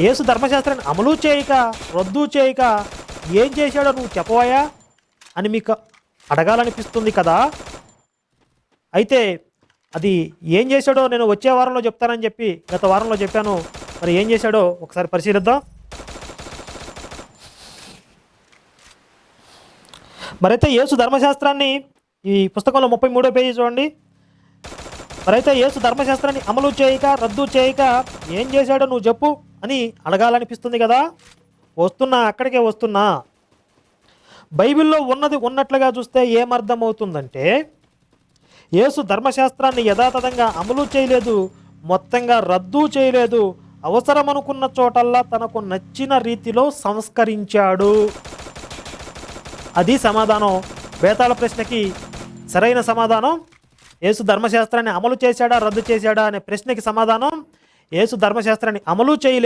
యేసు ధర్మశాస్త్రాన్ని అమలు చేయక, రద్దు చేయక ఏం చేశాడో నువ్వు చెప్పవయ్యా అని మీకు అడగాలనిపిస్తుంది కదా. అయితే అది ఏం చేశాడో నేను వచ్చే వారంలో చెప్తానని చెప్పి గత వారంలో చెప్పాను. మరి ఏం చేశాడో ఒకసారి పరిశీలిద్దాం. మరైతే యేసు ధర్మశాస్త్రాన్ని ఈ పుస్తకంలో 33వ పేజీ చూడండి. మరైతే యేసు ధర్మశాస్త్రాన్ని అమలు చేయక, రద్దు చేయక ఏం చేశాడో నువ్వు చెప్పు అని అడగాలనిపిస్తుంది కదా. అక్కడికే వస్తున్నా. బైబిల్లో ఉన్నది ఉన్నట్లుగా చూస్తే ఏమర్థం అవుతుందంటే, యేసు ధర్మశాస్త్రాన్ని యథాతథంగా అమలు చేయలేదు, మొత్తంగా రద్దు చేయలేదు, అవసరం అనుకున్న చోటల్లా తనకు నచ్చిన రీతిలో సంస్కరించాడు. అది సమాధానం. బేతాళ ప్రశ్నకి సరైన సమాధానం యేసు ధర్మశాస్త్రాన్ని అమలు చేశాడా, రద్దు చేశాడా అనే ప్రశ్నకి సమాధానం యేసు ధర్మశాస్త్రాన్ని అమలు చేయలేదు.